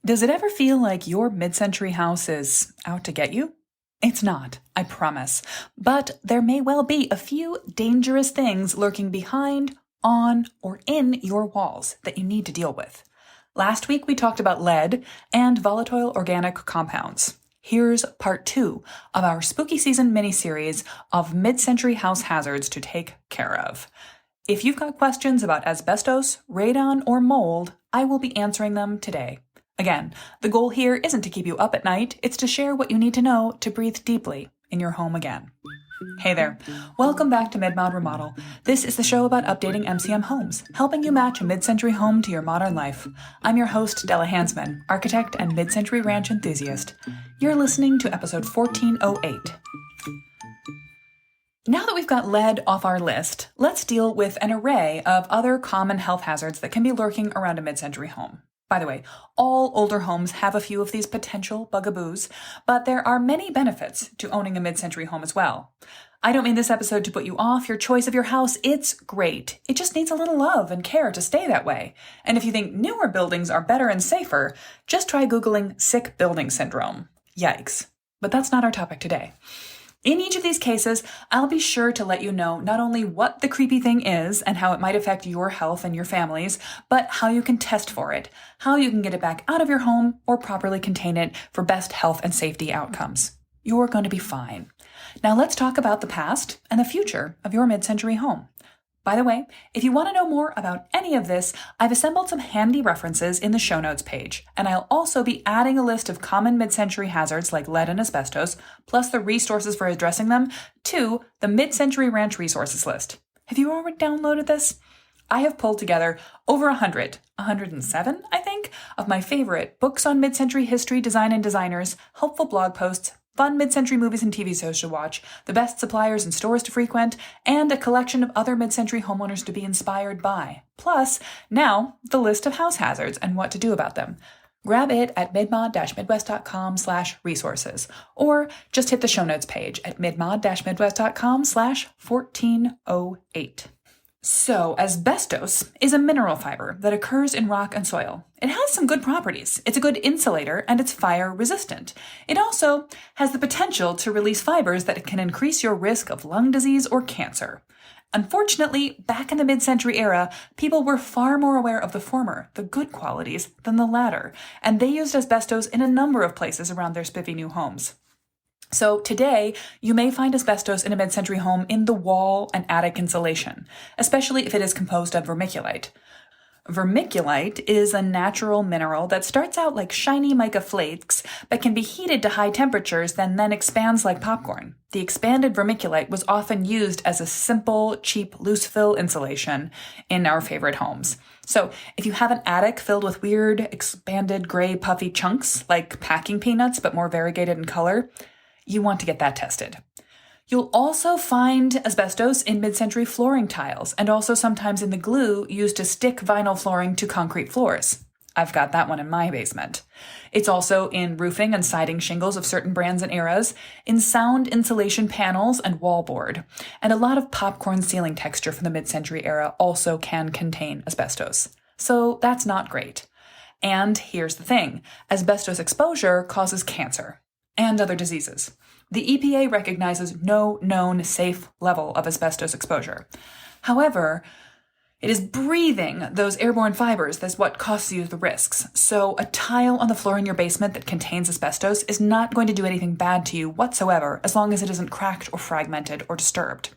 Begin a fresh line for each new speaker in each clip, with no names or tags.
Does it ever feel like your mid-century house is out to get you? It's not, I promise. But there may well be a few dangerous things lurking behind, on, or in your walls that you need to deal with. Last week we talked about lead and volatile organic compounds. Here's part 2 of our spooky season mini-series of mid-century house hazards to take care of. If you've got questions about asbestos, radon, or mold, I will be answering them today. Again, the goal here isn't to keep you up at night, it's to share what you need to know to breathe deeply in your home again. Hey there, welcome back to Mid-Mod Remodel. This is the show about updating MCM homes, helping you match a mid-century home to your modern life. I'm your host, Della Hansman, architect and mid-century ranch enthusiast. You're listening to episode 1408. Now that we've got lead off our list, let's deal with an array of other common health hazards that can be lurking around a mid-century home. By the way, all older homes have a few of these potential bugaboos, but there are many benefits to owning a mid-century home as well. I don't mean this episode to put you off your choice of your house. It's great. It just needs a little love and care to stay that way. And if you think newer buildings are better and safer, just try Googling sick building syndrome. Yikes. But that's not our topic today. In each of these cases, I'll be sure to let you know not only what the creepy thing is and how it might affect your health and your family's, but how you can test for it, how you can get it back out of your home or properly contain it for best health and safety outcomes. You're going to be fine. Now let's talk about the past and the future of your mid-century home. By the way, if you want to know more about any of this, I've assembled some handy references in the show notes page, and I'll also be adding a list of common mid-century hazards like lead and asbestos, plus the resources for addressing them, to the Mid-Century Ranch resources list. Have you already downloaded this? I have pulled together over 107, I think, of my favorite books on mid-century history, design, and designers, helpful blog posts, fun mid-century movies and TV shows to watch, the best suppliers and stores to frequent, and a collection of other mid-century homeowners to be inspired by. Plus, now, the list of house hazards and what to do about them. Grab it at midmod-midwest.com/resources, or just hit the show notes page at midmod-midwest.com/1408. So, asbestos is a mineral fiber that occurs in rock and soil. It has some good properties. It's a good insulator and it's fire resistant. It also has the potential to release fibers that can increase your risk of lung disease or cancer. Unfortunately, back in the mid-century era, people were far more aware of the former, the good qualities, than the latter, and they used asbestos in a number of places around their spiffy new homes. So today, you may find asbestos in a mid-century home in the wall and attic insulation, especially if it is composed of vermiculite. Vermiculite is a natural mineral that starts out like shiny mica flakes, but can be heated to high temperatures and then expands like popcorn. The expanded vermiculite was often used as a simple, cheap, loose-fill insulation in our favorite homes. So if you have an attic filled with weird, expanded, gray, puffy chunks, like packing peanuts but more variegated in color, you want to get that tested. You'll also find asbestos in mid-century flooring tiles and also sometimes in the glue used to stick vinyl flooring to concrete floors. I've got that one in my basement. It's also in roofing and siding shingles of certain brands and eras, in sound insulation panels and wallboard, and a lot of popcorn ceiling texture from the mid-century era also can contain asbestos. So that's not great. And here's the thing, asbestos exposure causes cancer and other diseases. The EPA recognizes no known safe level of asbestos exposure. However, it is breathing those airborne fibers that's what causes you the risks. So a tile on the floor in your basement that contains asbestos is not going to do anything bad to you whatsoever as long as it isn't cracked or fragmented or disturbed.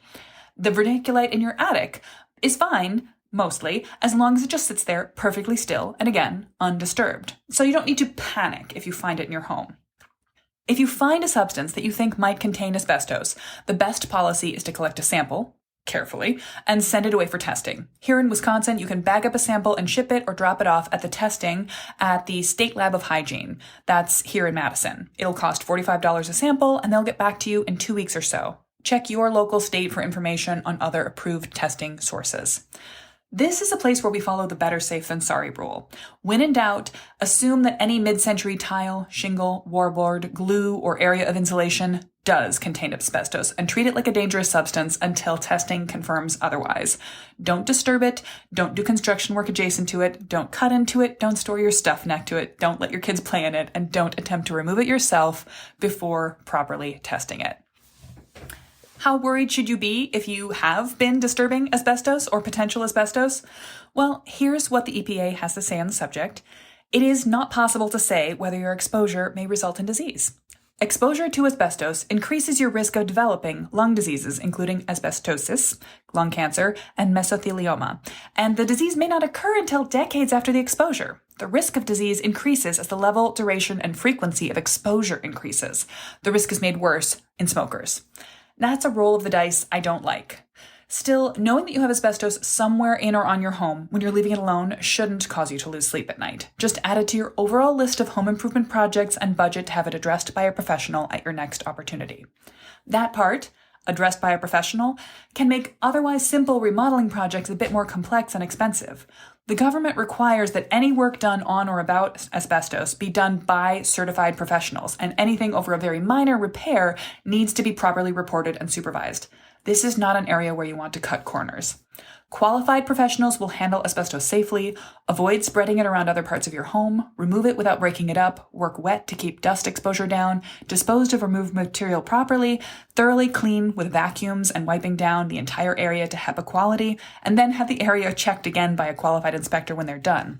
The vermiculite in your attic is fine, mostly, as long as it just sits there perfectly still and again, undisturbed. So you don't need to panic if you find it in your home. If you find a substance that you think might contain asbestos, the best policy is to collect a sample, carefully, and send it away for testing. Here in Wisconsin, you can bag up a sample and ship it or drop it off at the testing at the State Lab of Hygiene. That's here in Madison. It'll cost $45 a sample, and they'll get back to you in 2 weeks or so. Check your local state for information on other approved testing sources. This is a place where we follow the better safe than sorry rule. When in doubt, assume that any mid-century tile, shingle, wallboard, glue, or area of insulation does contain asbestos and treat it like a dangerous substance until testing confirms otherwise. Don't disturb it. Don't do construction work adjacent to it. Don't cut into it. Don't store your stuff next to it. Don't let your kids play in it. And don't attempt to remove it yourself before properly testing it. How worried should you be if you have been disturbing asbestos or potential asbestos? Well, here's what the EPA has to say on the subject. It is not possible to say whether your exposure may result in disease. Exposure to asbestos increases your risk of developing lung diseases, including asbestosis, lung cancer, and mesothelioma, and the disease may not occur until decades after the exposure. The risk of disease increases as the level, duration, and frequency of exposure increases. The risk is made worse in smokers. That's a roll of the dice I don't like. Still, knowing that you have asbestos somewhere in or on your home when you're leaving it alone shouldn't cause you to lose sleep at night. Just add it to your overall list of home improvement projects and budget to have it addressed by a professional at your next opportunity. That part, addressed by a professional, can make otherwise simple remodeling projects a bit more complex and expensive. The government requires that any work done on or about asbestos be done by certified professionals, and anything over a very minor repair needs to be properly reported and supervised. This is not an area where you want to cut corners. Qualified professionals will handle asbestos safely, avoid spreading it around other parts of your home, remove it without breaking it up, work wet to keep dust exposure down, dispose of removed material properly, thoroughly clean with vacuums and wiping down the entire area to HEPA quality, and then have the area checked again by a qualified inspector when they're done.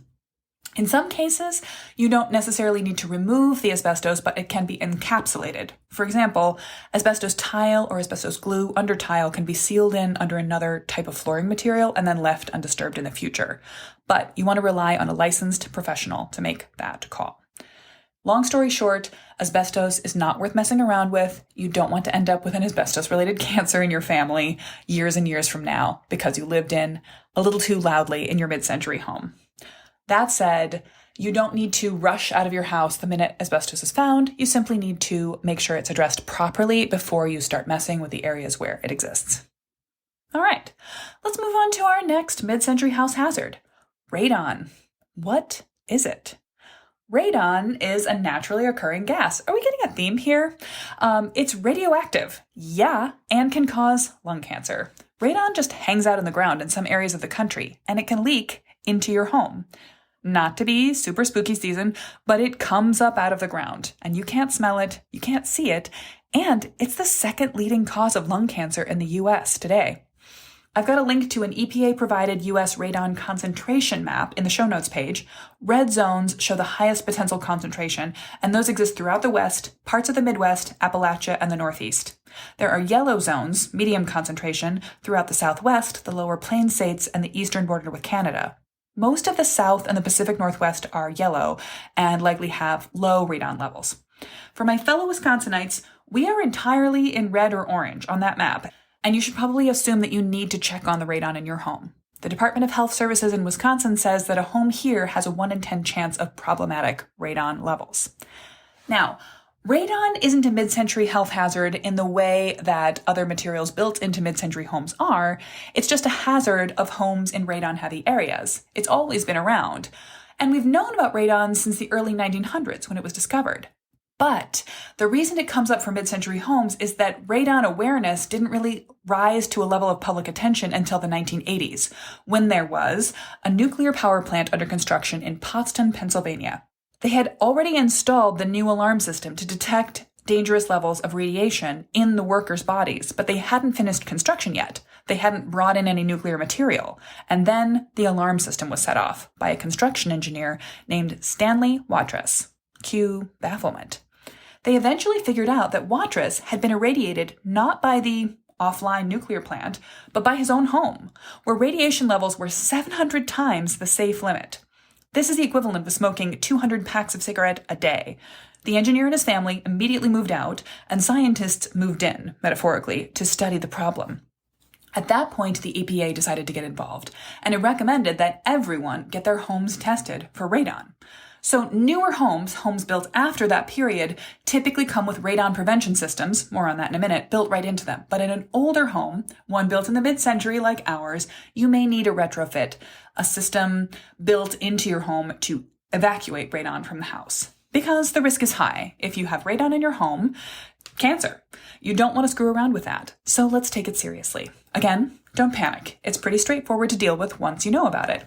In some cases, you don't necessarily need to remove the asbestos, but it can be encapsulated. For example, asbestos tile or asbestos glue under tile can be sealed in under another type of flooring material and then left undisturbed in the future. But you want to rely on a licensed professional to make that call. Long story short, asbestos is not worth messing around with. You don't want to end up with an asbestos-related cancer in your family years and years from now because you lived in a little too loudly in your mid-century home. That said, you don't need to rush out of your house the minute asbestos is found. You simply need to make sure it's addressed properly before you start messing with the areas where it exists. All right, let's move on to our next mid-century house hazard, radon. What is it? Radon is a naturally occurring gas. Are we getting a theme here? It's radioactive, yeah, and can cause lung cancer. Radon just hangs out in the ground in some areas of the country, and it can leak into your home. Not to be super spooky season, but it comes up out of the ground, and you can't smell it, you can't see it, and it's the second leading cause of lung cancer in the U.S. today. I've got a link to an EPA-provided U.S. radon concentration map in the show notes page. Red zones show the highest potential concentration, and those exist throughout the West, parts of the Midwest, Appalachia, and the Northeast. There are yellow zones, medium concentration, throughout the Southwest, the Lower Plains states, and the eastern border with Canada. Most of the South and the Pacific Northwest are yellow and likely have low radon levels. For my fellow Wisconsinites, we are entirely in red or orange on that map, and you should probably assume that you need to check on the radon in your home. The Department of Health Services in Wisconsin says that a home here has a 1 in 10 chance of problematic radon levels. Now, radon isn't a mid-century health hazard in the way that other materials built into mid-century homes are. It's just a hazard of homes in radon-heavy areas. It's always been around. And we've known about radon since the early 1900s when it was discovered. But the reason it comes up for mid-century homes is that radon awareness didn't really rise to a level of public attention until the 1980s, when there was a nuclear power plant under construction in Pottstown, Pennsylvania. They had already installed the new alarm system to detect dangerous levels of radiation in the workers' bodies, but they hadn't finished construction yet. They hadn't brought in any nuclear material. And then the alarm system was set off by a construction engineer named Stanley Watrous. Cue bafflement. They eventually figured out that Watrous had been irradiated not by the offline nuclear plant, but by his own home, where radiation levels were 700 times the safe limit. This is the equivalent of smoking 200 packs of cigarette a day. The engineer and his family immediately moved out, and scientists moved in, metaphorically, to study the problem. At that point, the EPA decided to get involved, and it recommended that everyone get their homes tested for radon. So newer homes built after that period, typically come with radon prevention systems, more on that in a minute, built right into them. But in an older home, one built in the mid-century like ours, you may need a retrofit, a system built into your home to evacuate radon from the house. because the risk is high. If you have radon in your home, cancer. You don't want to screw around with that. So let's take it seriously. Again, don't panic. It's pretty straightforward to deal with once you know about it.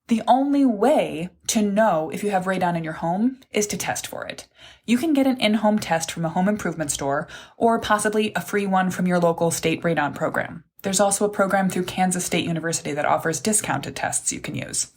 The only way to know if you have radon in your home is to test for it. You can get an in-home test from a home improvement store or possibly a free one from your local state radon program. There's also a program through Kansas State University that offers discounted tests you can use.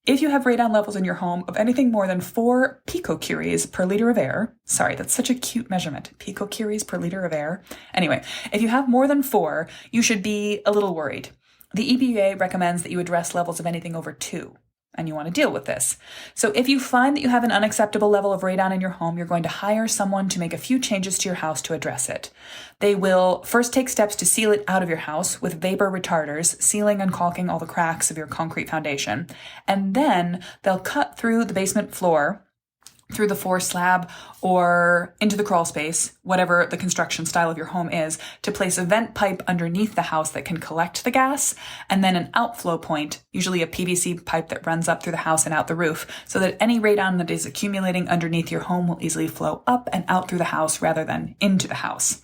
If you have radon levels in your home of anything more than 4 picocuries per liter of air, sorry, that's such a cute measurement, picocuries per liter of air. Anyway, if you have more than 4, you should be a little worried. The EPA recommends that you address levels of anything over 2, and you want to deal with this. So if you find that you have an unacceptable level of radon in your home, you're going to hire someone to make a few changes to your house to address it. They will first take steps to seal it out of your house with vapor retarders, sealing and caulking all the cracks of your concrete foundation. And then they'll cut through the basement floor, through the floor slab, or into the crawl space, whatever the construction style of your home is, to place a vent pipe underneath the house that can collect the gas, and then an outflow point, usually a PVC pipe that runs up through the house and out the roof, so that any radon that is accumulating underneath your home will easily flow up and out through the house rather than into the house.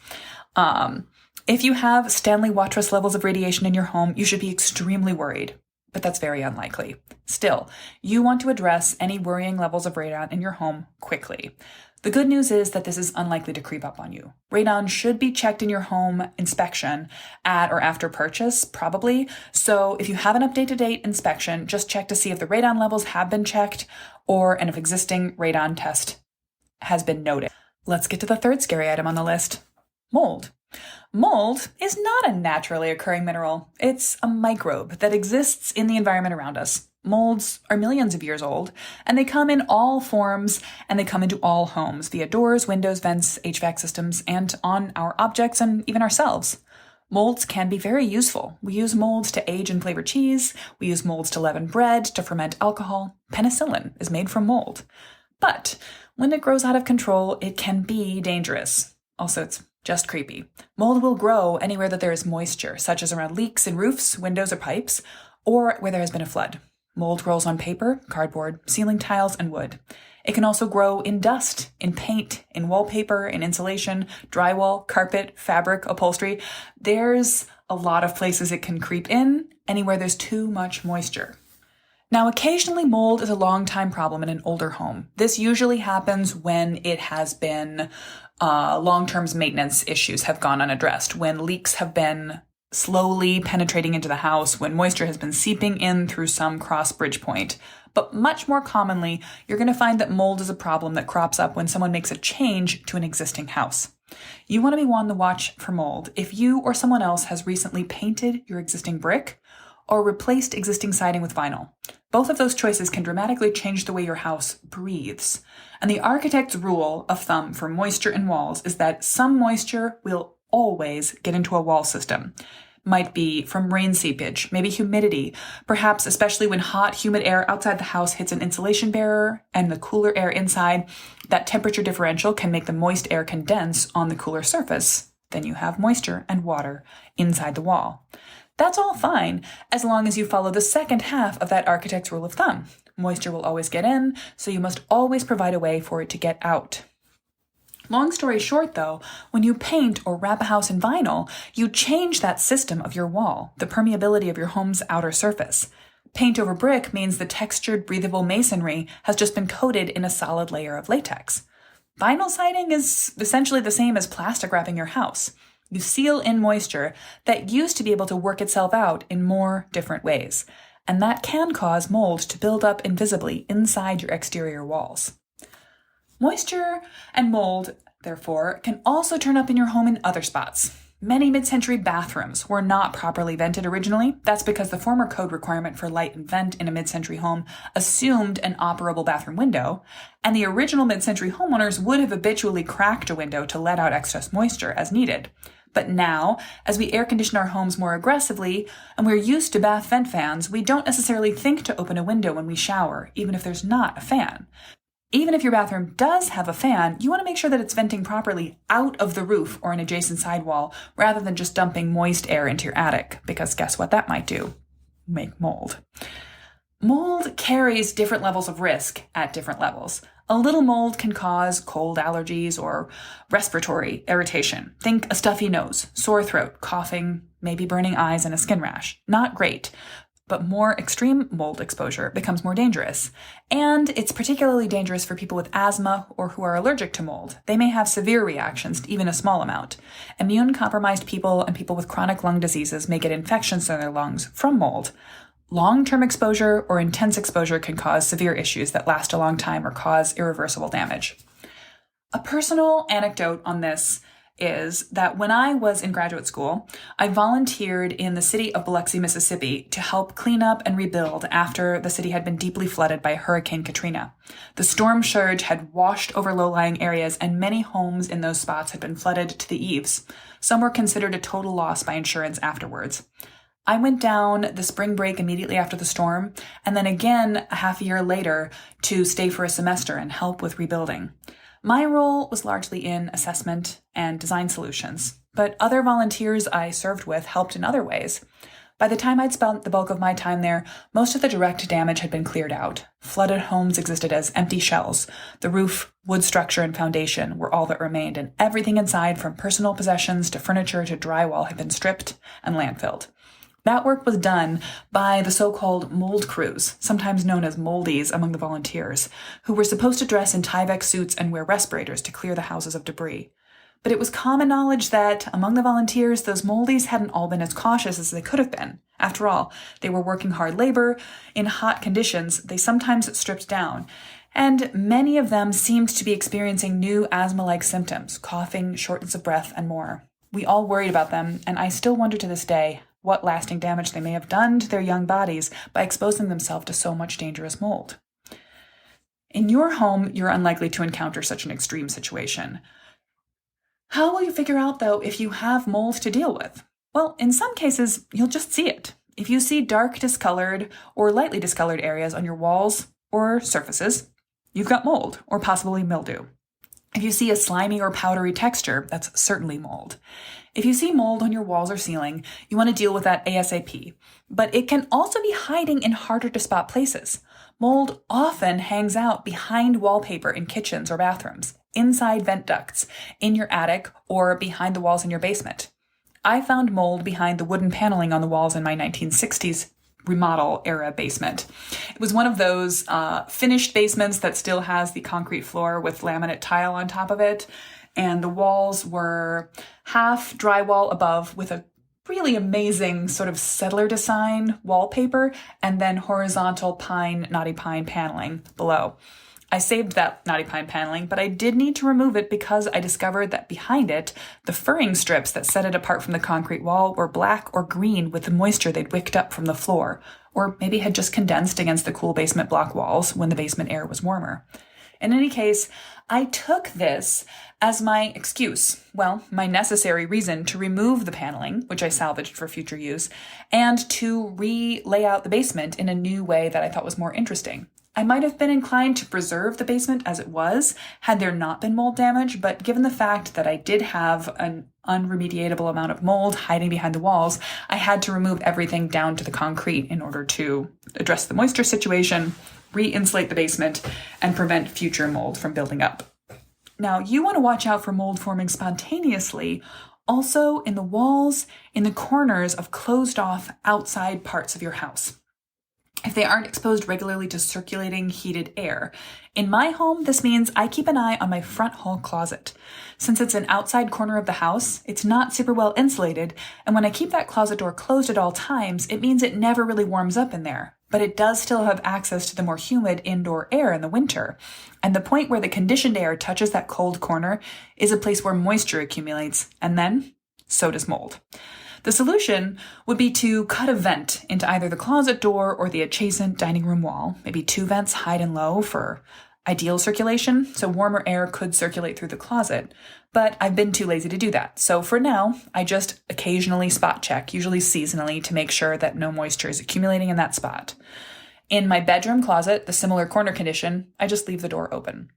If you have Stanley Watrous levels of radiation in your home, you should be extremely worried, but that's very unlikely. Still, you want to address any worrying levels of radon in your home quickly. The good news is that this is unlikely to creep up on you. Radon should be checked in your home inspection at or after purchase, probably. So if you have an up-to-date inspection, just check to see if the radon levels have been checked or an existing radon test has been noted. Let's get to the third scary item on the list: mold. Mold is not a naturally occurring mineral. It's a microbe that exists in the environment around us. Molds are millions of years old, and they come in all forms, and they come into all homes via doors, windows, vents, HVAC systems, and on our objects and even ourselves. Molds can be very useful. We use molds to age and flavor cheese. We use molds to leaven bread, to ferment alcohol. Penicillin is made from mold. But when it grows out of control, it can be dangerous. Also, it's just creepy. Mold will grow anywhere that there is moisture, such as around leaks in roofs, windows, or pipes, or where there has been a flood. Mold grows on paper, cardboard, ceiling tiles, and wood. It can also grow in dust, in paint, in wallpaper, in insulation, drywall, carpet, fabric, upholstery. There's a lot of places it can creep in, anywhere there's too much moisture. Now, occasionally mold is a long-time problem in an older home. This usually happens when it has been long-term maintenance issues have gone unaddressed, when leaks have been slowly penetrating into the house, when moisture has been seeping in through some cross bridge point. But much more commonly, you're going to find that mold is a problem that crops up when someone makes a change to an existing house. You want to be on the watch for mold if you or someone else has recently painted your existing brick or replaced existing siding with vinyl. Both of those choices can dramatically change the way your house breathes. And the architect's rule of thumb for moisture in walls is that some moisture will always get into a wall system. Might be from rain seepage, maybe humidity, perhaps especially when hot, humid air outside the house hits an insulation barrier and the cooler air inside. That temperature differential can make the moist air condense on the cooler surface. Then you have moisture and water inside the wall. That's all fine, as long as you follow the second half of that architect's rule of thumb. Moisture will always get in, so you must always provide a way for it to get out. Long story short, though, when you paint or wrap a house in vinyl, you change that system of your wall, the permeability of your home's outer surface. Paint over brick means the textured, breathable masonry has just been coated in a solid layer of latex. Vinyl siding is essentially the same as plastic wrapping your house. You seal in moisture that used to be able to work itself out in more different ways, and that can cause mold to build up invisibly inside your exterior walls. Moisture and mold, therefore, can also turn up in your home in other spots. Many mid-century bathrooms were not properly vented originally. That's because the former code requirement for light and vent in a mid-century home assumed an operable bathroom window, and the original mid-century homeowners would have habitually cracked a window to let out excess moisture as needed. But now, as we air condition our homes more aggressively, and we're used to bath vent fans, we don't necessarily think to open a window when we shower, even if there's not a fan. Even if your bathroom does have a fan, you want to make sure that it's venting properly out of the roof or an adjacent sidewall, rather than just dumping moist air into your attic, because guess what that might do? Make mold. Mold carries different levels of risk at different levels. A little mold can cause cold allergies or respiratory irritation. Think a stuffy nose, sore throat, coughing, maybe burning eyes, and a skin rash. Not great, but more extreme mold exposure becomes more dangerous. And it's particularly dangerous for people with asthma or who are allergic to mold. They may have severe reactions to even a small amount. Immune-compromised people and people with chronic lung diseases may get infections in their lungs from mold. Long-term exposure or intense exposure can cause severe issues that last a long time or cause irreversible damage. A personal anecdote on this is that when I was in graduate school, I volunteered in the city of Biloxi, Mississippi to help clean up and rebuild after the city had been deeply flooded by Hurricane Katrina. The storm surge had washed over low-lying areas and many homes in those spots had been flooded to the eaves. Some were considered a total loss by insurance afterwards. I went down the spring break immediately after the storm, and then again a half a year later to stay for a semester and help with rebuilding. My role was largely in assessment and design solutions, but other volunteers I served with helped in other ways. By the time I'd spent the bulk of my time there, most of the direct damage had been cleared out. Flooded homes existed as empty shells. The roof, wood structure, and foundation were all that remained, and everything inside, from personal possessions to furniture to drywall, had been stripped and landfilled. That work was done by the so-called mold crews, sometimes known as moldies among the volunteers, who were supposed to dress in Tyvek suits and wear respirators to clear the houses of debris. But it was common knowledge that among the volunteers, those moldies hadn't all been as cautious as they could have been. After all, they were working hard labor in hot conditions. They sometimes stripped down. And many of them seemed to be experiencing new asthma-like symptoms, coughing, shortness of breath, and more. We all worried about them, and I still wonder to this day what lasting damage they may have done to their young bodies by exposing themselves to so much dangerous mold. In your home, you're unlikely to encounter such an extreme situation. How will you figure out, though, if you have mold to deal with? Well, in some cases, you'll just see it. If you see dark discolored or lightly discolored areas on your walls or surfaces, you've got mold or possibly mildew. If you see a slimy or powdery texture, that's certainly mold. If you see mold on your walls or ceiling, you want to deal with that ASAP. But it can also be hiding in harder to spot places. Mold often hangs out behind wallpaper in kitchens or bathrooms, inside vent ducts, in your attic, or behind the walls in your basement. I found mold behind the wooden paneling on the walls in my 1960s remodel era basement. It was one of those finished basements that still has the concrete floor with laminate tile on top of it. And the walls were half drywall above with a really amazing sort of settler design wallpaper and then horizontal knotty pine paneling below. I saved that knotty pine paneling, but I did need to remove it because I discovered that behind it, the furring strips that set it apart from the concrete wall were black or green with the moisture they'd wicked up from the floor, or maybe had just condensed against the cool basement block walls when the basement air was warmer. In any case, I took this as my excuse, my necessary reason to remove the paneling, which I salvaged for future use, and to lay out the basement in a new way that I thought was more interesting. I might have been inclined to preserve the basement as it was had there not been mold damage, but given the fact that I did have an unremediatable amount of mold hiding behind the walls, I had to remove everything down to the concrete in order to address the moisture situation, re-insulate the basement, and prevent future mold from building up. Now, you want to watch out for mold forming spontaneously, also in the walls, in the corners of closed-off outside parts of your house, if they aren't exposed regularly to circulating heated air. In my home, this means I keep an eye on my front hall closet. Since it's an outside corner of the house, it's not super well insulated, and when I keep that closet door closed at all times, it means it never really warms up in there. But it does still have access to the more humid indoor air in the winter. And the point where the conditioned air touches that cold corner is a place where moisture accumulates, and then so does mold. The solution would be to cut a vent into either the closet door or the adjacent dining room wall, maybe 2 vents high and low for ideal circulation, so warmer air could circulate through the closet. But I've been too lazy to do that. So for now, I just occasionally spot check, usually seasonally, to make sure that no moisture is accumulating in that spot. In my bedroom closet, the similar corner condition, I just leave the door open.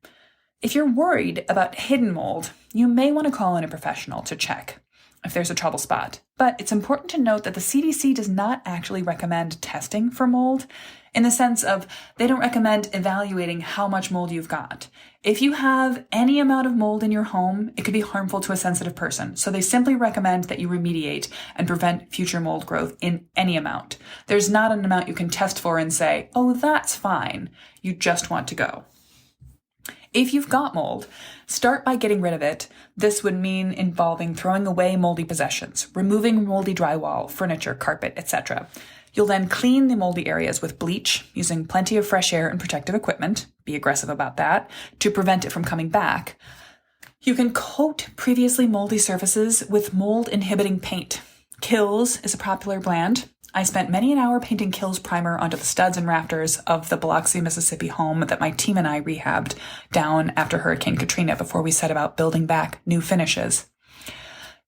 If you're worried about hidden mold, you may want to call in a professional to check if there's a trouble spot. But it's important to note that the CDC does not actually recommend testing for mold, in the sense of they don't recommend evaluating how much mold you've got. If you have any amount of mold in your home, it could be harmful to a sensitive person. So they simply recommend that you remediate and prevent future mold growth in any amount. There's not an amount you can test for and say, oh, that's fine. You just want to go. If you've got mold, start by getting rid of it. This would mean involving throwing away moldy possessions, removing moldy drywall, furniture, carpet, etc. You'll then clean the moldy areas with bleach, using plenty of fresh air and protective equipment. Be aggressive about that to prevent it from coming back. You can coat previously moldy surfaces with mold-inhibiting paint. Kills is a popular brand. I spent many an hour painting Kills primer onto the studs and rafters of the Biloxi, Mississippi home that my team and I rehabbed down after Hurricane Katrina before we set about building back new finishes.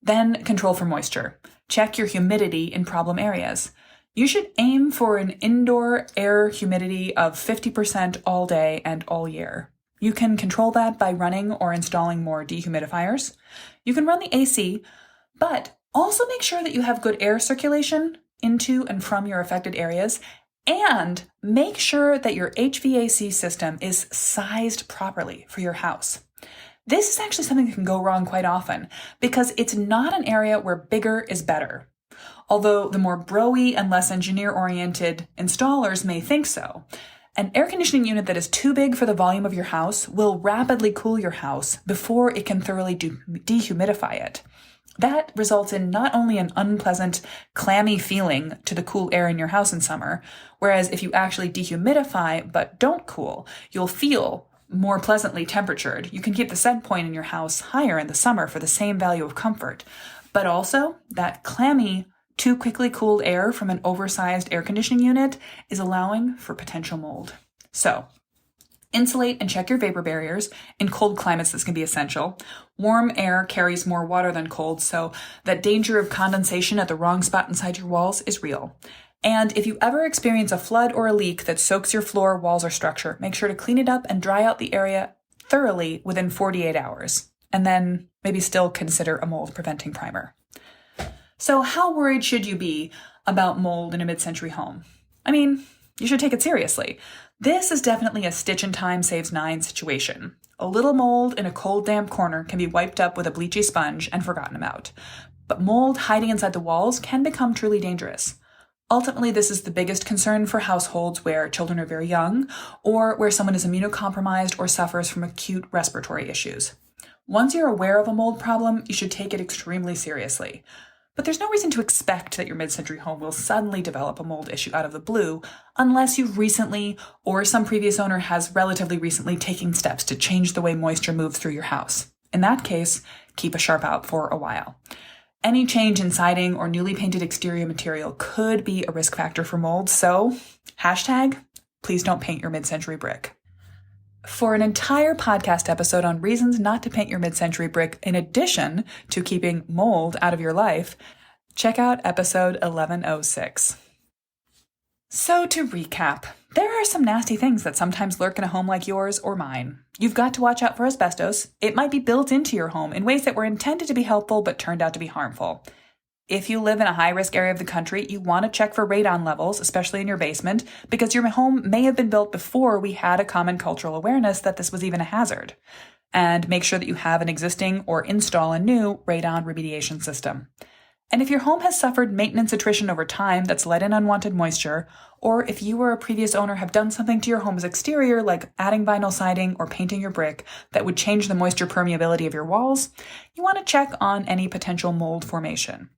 Then control for moisture. Check your humidity in problem areas. You should aim for an indoor air humidity of 50% all day and all year. You can control that by running or installing more dehumidifiers. You can run the AC, but also make sure that you have good air circulation into and from your affected areas, and make sure that your HVAC system is sized properly for your house. This is actually something that can go wrong quite often because it's not an area where bigger is better. Although the more bro-y and less engineer-oriented installers may think so. An air conditioning unit that is too big for the volume of your house will rapidly cool your house before it can thoroughly dehumidify it. That results in not only an unpleasant, clammy feeling to the cool air in your house in summer, whereas if you actually dehumidify but don't cool, you'll feel more pleasantly temperatured. You can keep the set point in your house higher in the summer for the same value of comfort. But also, that clammy, too quickly cooled air from an oversized air conditioning unit is allowing for potential mold. So, insulate and check your vapor barriers. In cold climates, this can be essential. Warm air carries more water than cold, so that danger of condensation at the wrong spot inside your walls is real. And if you ever experience a flood or a leak that soaks your floor, walls, or structure, make sure to clean it up and dry out the area thoroughly within 48 hours. And then maybe still consider a mold-preventing primer. So how worried should you be about mold in a mid-century home? I mean, you should take it seriously. This is definitely a stitch-in-time saves 9 situation. A little mold in a cold, damp corner can be wiped up with a bleachy sponge and forgotten about. But mold hiding inside the walls can become truly dangerous. Ultimately, this is the biggest concern for households where children are very young or where someone is immunocompromised or suffers from acute respiratory issues. Once you're aware of a mold problem, you should take it extremely seriously. But there's no reason to expect that your mid-century home will suddenly develop a mold issue out of the blue unless you've recently or some previous owner has relatively recently taken steps to change the way moisture moves through your house. In that case, keep a sharp eye for a while. Any change in siding or newly painted exterior material could be a risk factor for mold, so #please don't paint your mid-century brick. For an entire podcast episode on reasons not to paint your mid-century brick in addition to keeping mold out of your life, check out episode 1106. So to recap, there are some nasty things that sometimes lurk in a home like yours or mine. You've got to watch out for asbestos. It might be built into your home in ways that were intended to be helpful but turned out to be harmful. If you live in a high-risk area of the country, you want to check for radon levels, especially in your basement, because your home may have been built before we had a common cultural awareness that this was even a hazard. And make sure that you have an existing or install a new radon remediation system. And if your home has suffered maintenance attrition over time that's let in unwanted moisture, or if you or a previous owner have done something to your home's exterior, like adding vinyl siding or painting your brick that would change the moisture permeability of your walls, you want to check on any potential mold formation.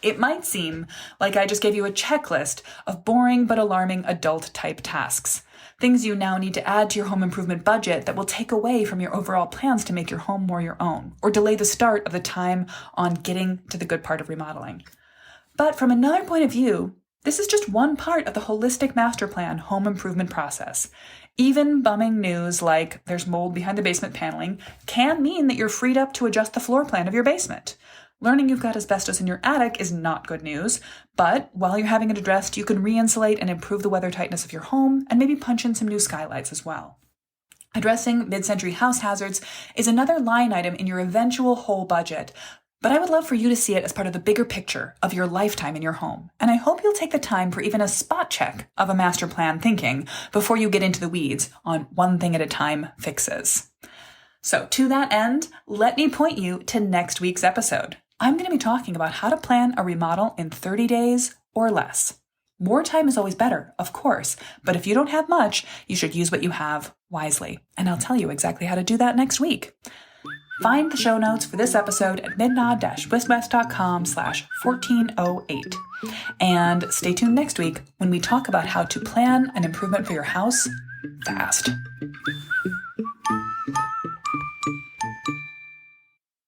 It might seem like I just gave you a checklist of boring but alarming adult-type tasks, things you now need to add to your home improvement budget that will take away from your overall plans to make your home more your own, or delay the start of the time on getting to the good part of remodeling. But from another point of view, this is just one part of the holistic master plan home improvement process. Even bumming news like there's mold behind the basement paneling can mean that you're freed up to adjust the floor plan of your basement. Learning you've got asbestos in your attic is not good news, but while you're having it addressed, you can re-insulate and improve the weather tightness of your home and maybe punch in some new skylights as well. Addressing mid-century house hazards is another line item in your eventual whole budget, But I would love for you to see it as part of the bigger picture of your lifetime in your home. And I hope you'll take the time for even a spot check of a master plan thinking before you get into the weeds on one thing at a time fixes. So to that end, let me point you to next week's episode. I'm going to be talking about how to plan a remodel in 30 days or less. More time is always better, of course, but if you don't have much, you should use what you have wisely. And I'll tell you exactly how to do that next week. Find the show notes for this episode at midnod-wiswest.com/1408. And stay tuned next week when we talk about how to plan an improvement for your house fast.